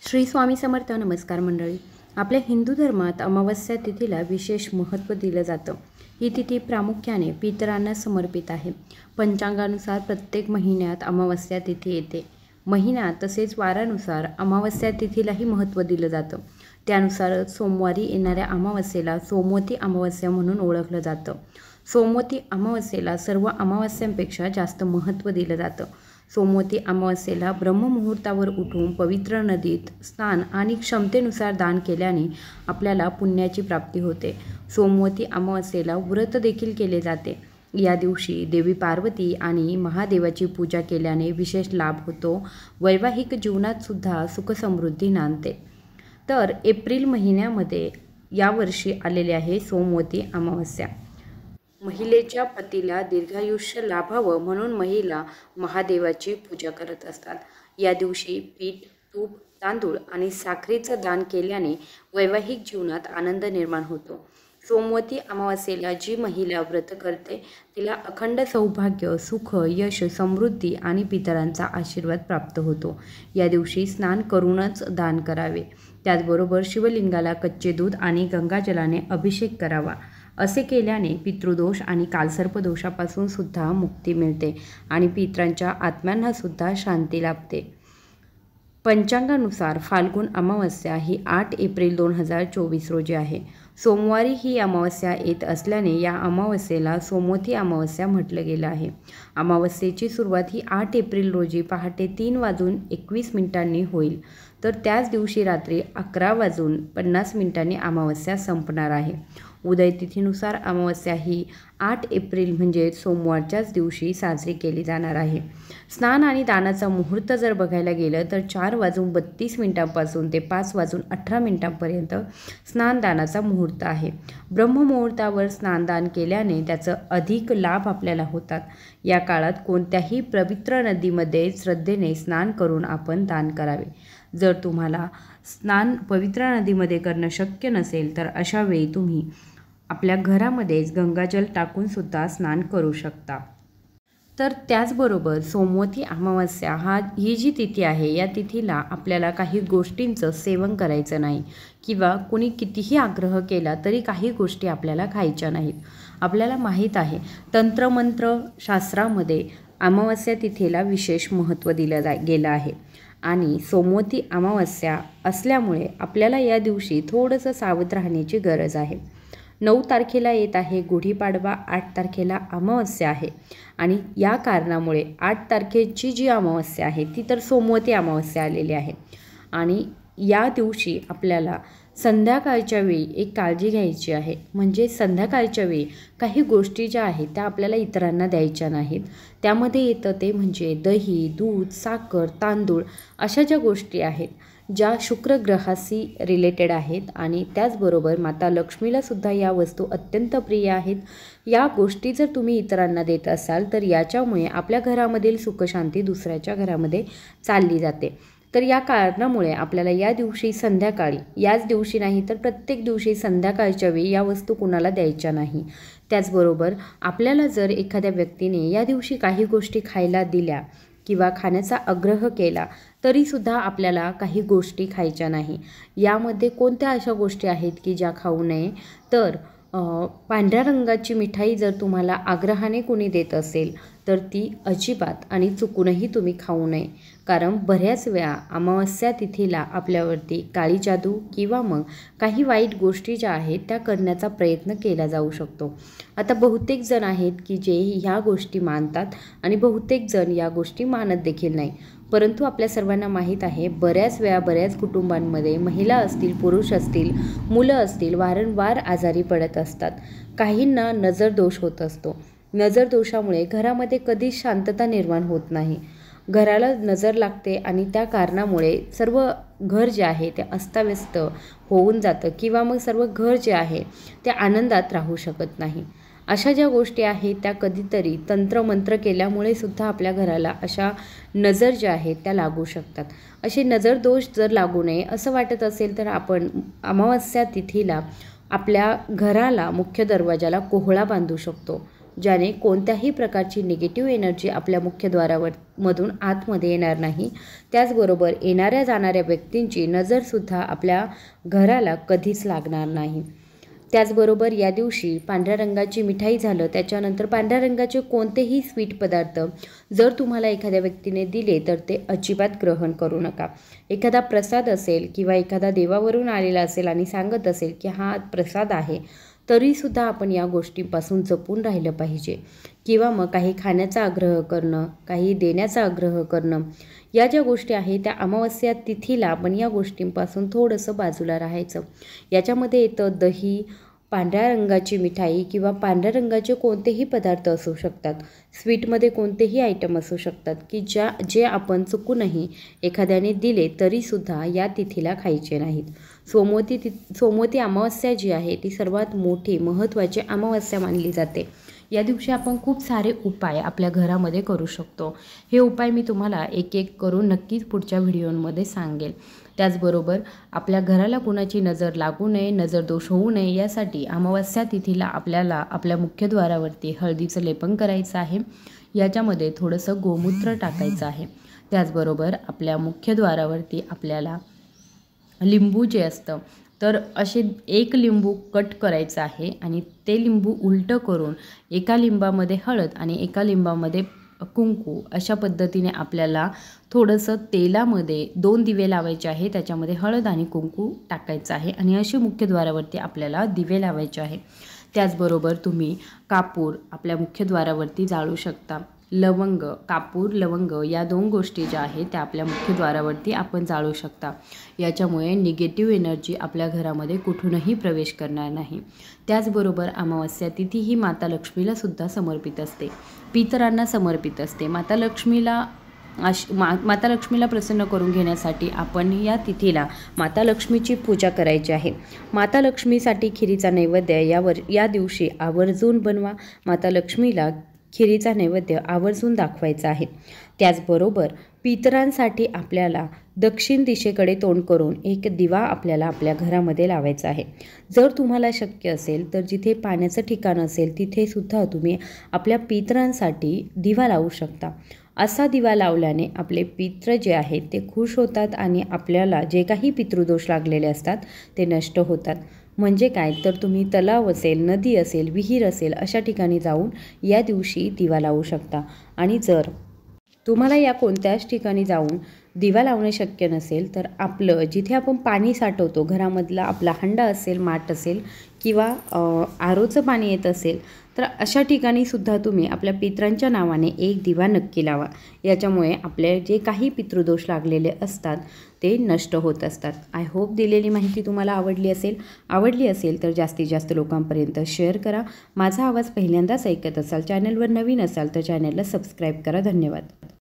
श्री स्वामी समर्थ. नमस्कार मंडळी. आपल्या हिंदू धर्मात अमावस्या तिथीला विशेष महत्त्व दिलं जातं. ही तिथी प्रामुख्याने पितरांना समर्पित आहे. पंचांगानुसार प्रत्येक महिन्यात अमावस्या तिथी येते. महिना तसेच वारानुसार अमावस्या तिथीलाही महत्त्व दिलं जातं. त्यानुसारच सोमवारी येणाऱ्या अमावस्येला सोमवती अमावस्या म्हणून ओळखलं जातं. सोमवती अमावस्येला सर्व अमावस्यांपेक्षा जास्त महत्त्व दिलं जातं. सोमवती अमावस्येला ब्रह्ममुहूर्तावर उठून पवित्र नदीत स्नान आणि क्षमतेनुसार दान केल्याने आपल्याला पुण्याची प्राप्ती होते. सोमवती अमावस्येला व्रत देखील केले जाते. या दिवशी देवी पार्वती आणि महादेवाची पूजा केल्याने विशेष लाभ होतो. वैवाहिक जीवनात सुद्धा सुखसमृद्धी नांदते. तर एप्रिल महिन्यामध्ये यावर्षी आलेली आहे सोमवती अमावस्या. महिलेच्या पतीला दीर्घायुष्य लाभावं म्हणून महिला महादेवाची पूजा करत असतात. या दिवशी पीठ, तूप, तांदूळ आणि साखरेचं दान केल्याने वैवाहिक जीवनात आनंद निर्माण होतो. सोमवती अमावस्येला जी महिला व्रत करते तिला अखंड सौभाग्य, सुख, यश, समृद्धी आणि पितरांचा आशीर्वाद प्राप्त होतो. या दिवशी स्नान करूनच दान करावे. त्याचबरोबर शिवलिंगाला कच्चे दूध आणि गंगाजलाने अभिषेक करावा. असे केल्याने पितृदोष आणि कालसर्पदोषापासून सुद्धा मुक्ती मिळते आणि पितरांच्या आत्म्यांना सुद्धा शांती लाभते. पंचांगानुसार फाल्गुन अमावस्या ही 8 एप्रिल 2024 रोजी आहे. सोमवारी ही अमावस्या येत असल्याने या अमावस्येला सोमवती अमावस्या म्हटलं गेलं आहे. अमावस्येची सुरुवात ही 8 एप्रिल रोजी पहाटे 3:21 होईल, तर त्याच दिवशी रात्री 11:50 अमावस्या संपणार आहे. उदय तिथीनुसार अमावस्या ही 8 एप्रिल म्हणजे सोमवारच्याच दिवशी साजरी केली जाणार आहे. स्नान आणि दानाचा मुहूर्त जर बघायला गेलं तर 4:32 ते 5:18 स्नानदानाचा मुहूर्त आहे. ब्रह्ममुहूर्तावर स्नानदान केल्याने त्याचं अधिक लाभ आपल्याला होतात. या काळात कोणत्याही पवित्र नदीमध्ये श्रद्धेने स्नान करून आपण दान करावे. जर तुम्हाला स्नान पवित्र नदीमध्ये करणं शक्य नसेल तर अशा वेळी तुम्ही आपल्या घरामध्येच गंगाजल टाकून सुद्धा स्नान करू शकता. तर त्याचबरोबर सोमवती अमावस्या ही जी तिथी आहे या तिथीला आपल्याला काही गोष्टींचं सेवन करायचं नाही किंवा कुणी कितीही आग्रह केला तरी काही गोष्टी आपल्याला खायच्या नाहीत. आपल्याला माहीत आहे तंत्रमंत्र शास्त्रामध्ये अमावस्या तिथीला विशेष महत्त्व दिलं गेलं आहे आणि सोमवती अमावस्या असल्यामुळे आपल्याला या दिवशी थोडंसं सावध राहण्याची गरज आहे. 9 तारखेला येत आहे गुढीपाडवा, 8 तारखेला अमावस्या आहे आणि या कारणामुळे 8 तारखेची जी अमावस्या आहे ती तर सोमवती अमावस्या आलेली आहे आणि या दिवशी आपल्याला संध्याकाळच्या वेळी एक काळजी घ्यायची आहे. म्हणजे संध्याकाळच्या वेळी काही गोष्टी ज्या आहेत त्या आपल्याला इतरांना द्यायच्या नाहीत. त्यामध्ये येतं ते म्हणजे दही, दूध, साखर, तांदूळ अशा ज्या गोष्टी आहेत ज्या शुक्रग्रहाशी रिलेटेड आहेत आणि त्याचबरोबर माता लक्ष्मीलासुद्धा या वस्तू अत्यंत प्रिय आहेत. या गोष्टी जर तुम्ही इतरांना देत असाल तर याच्यामुळे आपल्या घरामधील सुखशांती दुसऱ्याच्या घरामध्ये चालली जाते. तर या कारणामुळे आपल्याला या दिवशी संध्याकाळी, याच दिवशी नाही तर प्रत्येक दिवशी संध्याकाळच्या वेळी या वस्तू कुणाला द्यायच्या नाही. त्याचबरोबर आपल्याला जर एखाद्या व्यक्तीने या दिवशी काही गोष्टी खायला दिल्या किंवा खाण्याचा आग्रह केला तरीसुद्धा आपल्याला काही गोष्टी खायच्या नाही. यामध्ये कोणत्या अशा गोष्टी आहेत की ज्या खाऊ नये, तर पांढऱ्या रंगाची मिठाई जर तुम्हाला आग्रहाने कोणी देत असेल तर ती अजिबात आणि चुकूनही तुम्ही खाऊ नये. कारण बऱ्याच वेळा अमावस्या तिथीला आपल्यावरती काळी जादू किंवा मग काही वाईट गोष्टी ज्या आहेत त्या करण्याचा प्रयत्न केला जाऊ शकतो. आता बहुतेक जण आहेत की जे ह्या गोष्टी मानतात आणि बहुतेक जण या गोष्टी मानत देखील नाही. परंतु आपल्या सर्वांना माहीत आहे बऱ्याच वेळा बऱ्याच कुटुंबांमध्ये महिला असतील, पुरुष असतील, मुलं असतील वारंवार आजारी पडत असतात. काहींना नजर दोष होत असतो. नजर दोषामुळे घरामध्ये कधीच शांतता निर्माण होत नाही. घराला नजर लागते आणि त्या कारणामुळे सर्व घर जे आहे ते अस्ताव्यस्त होऊन जातं किंवा मग सर्व घर जे आहे ते आनंदात राहू शकत नाही. अशा ज्या गोष्टी आहेत त्या कधीतरी तंत्रमंत्र केल्यामुळे सुद्धा आपल्या घराला अशा नजर ज्या आहेत त्या लागू शकतात. असे नजर दोष जर लागू नये असं वाटत असेल तर आपण अमावस्या तिथीला आपल्या घराला मुख्य दरवाजाला कोहळा बांधू शकतो. ज्याने कोणत्याही प्रकारची निगेटिव्ह एनर्जी आपल्या मुख्यद्वारावर मधून आतमध्ये येणार नाही। त्याचबरोबर येणाऱ्या जाणाऱ्या व्यक्तींची नजरसुद्धा आपल्या घराला कधीच लागणार नाही। त्याचबरोबर या दिवशी पांढऱ्या रंगाची मिठाई झालं, त्याच्यानंतर पांढऱ्या रंगाचे कोणतेही स्वीट पदार्थ जर तुम्हाला एखाद्या व्यक्तीने दिले तर ते अजिबात ग्रहण करू नका। एखादा प्रसाद असेल किंवा एखादा देवावरून आलेला असेल आणि सांगत असेल की हा प्रसाद आहे, तरीसुद्धा आपण या गोष्टींपासून जपून राहिलं पाहिजे। किंवा मग काही खाण्याचा आग्रह करणं, काही देण्याचा आग्रह करणं, या ज्या गोष्टी आहेत त्या अमावस्या तिथीला आपण या गोष्टींपासून थोडंसं बाजूला राहायचं। याच्यामध्ये येतं दही, पांढऱ्या रंगाची मिठाई किंवा पांढऱ्या रंगाचे कोणतेही पदार्थ असू शकतात, स्वीटमध्ये कोणतेही आयटम असू शकतात की जे आपण चुकूनही एखाद्याने दिले तरीसुद्धा या तिथीला खायचे नाहीत। सोमवती अमावस्या जी आहे ती सर्वात मोठी महत्त्वाची अमावस्या मानली जाते। या दिवशी आपण खूप सारे उपाय आपल्या घरामध्ये करू शकतो। हे उपाय मी तुम्हाला एक एक करून नक्कीच पुढच्या व्हिडिओमध्ये सांगेल। त्याचबरोबर आपल्या घराला कुणाची नजर लागू नये, नजर दोष होऊ नये, यासाठी अमावस्या तिथीला आपल्याला आपल्या मुख्यद्वारावरती हळदीचं लेपन करायचं आहे। याच्यामध्ये थोडंसं गोमूत्र टाकायचं आहे। त्याचबरोबर आपल्या मुख्यद्वारावरती आपल्याला लिंबू जे असतं तर असे एक लिंबू कट करायचं आहे आणि ते लिंबू उलटं करून एका लिंबामध्ये हळद आणि एका लिंबामध्ये कुंकू अशा पद्धतीने आपल्याला थोडंसं तेलामध्ये 2 दिवे लावायचे आहे, त्याच्यामध्ये हळद आणि कुंकू टाकायचं आहे आणि अशी मुख्यद्वारावरती आपल्याला दिवे लावायचे आहे। त्याचबरोबर तुम्ही कापूर आपल्या मुख्यद्वारावरती जाळू शकता। लवंग, कापूर, लवंग या 2 गोष्टी ज्या आहेत त्या आपल्या मुख्यद्वारावरती आपण जाळू शकता। याच्यामुळे निगेटिव्ह एनर्जी आपल्या घरामध्ये कुठूनही प्रवेश करणार नाही। त्याचबरोबर अमावस्या तिथी ही माता लक्ष्मीला सुद्धा समर्पित असते, पितरांना समर्पित असते। माता लक्ष्मीला प्रसन्न करून घेण्यासाठी आपण या तिथीला माता लक्ष्मीची पूजा करायची आहे। माता लक्ष्मीसाठी खिरीचा नैवेद्य या दिवशी आवर्जून बनवा। माता लक्ष्मीला खिरीचा नैवेद्य आवर्जून दाखवायचा आहे। त्याचबरोबर पितरांसाठी आपल्याला दक्षिण दिशेकडे तोंड करून एक दिवा आपल्याला आपल्या घरामध्ये लावायचा आहे। जर तुम्हाला शक्य असेल तर जिथे पाण्याचं ठिकाण असेल तिथे सुद्धा तुम्ही आपल्या पितरांसाठी दिवा लावू शकता। असा दिवा लावल्याने आपले पित्र जे आहेत ते खुश होतात आणि आपल्याला जे काही पितृदोष लागलेले असतात ते नष्ट होतात। म्हणजे काय तर तुम्ही तलाव असेल, नदी असेल, विहीर असेल अशा ठिकाणी जाऊन या दिवशी दिवा लावू शकता। आणि जर तुम्हाला या कोणत्याच ठिकाणी जाऊन दिवा लावणे शक्य नसेल तर आपलं जिथे आपण पाणी साठवतो, घरामधला आपला हंडा असेल, माठ असेल किंवा आरोचं पाणी येत असेल तर अशा ठिकाणी सुद्धा तुम्ही आपल्या पितरांच्या नावाने एक दिवा नक्की लावा। याच्यामुळे आपले जे काही पितृदोष लागलेले असतात ते नष्ट होत असतात। आय होप दिलेली माहिती तुम्हाला आवडली असेल तर जास्तीत जास्त लोकांपर्यंत शेअर करा। माझा आवाज पहिल्यांदाच ऐकत असाल, चॅनलवर नवीन असाल तर चॅनलला सबस्क्राईब करा। धन्यवाद।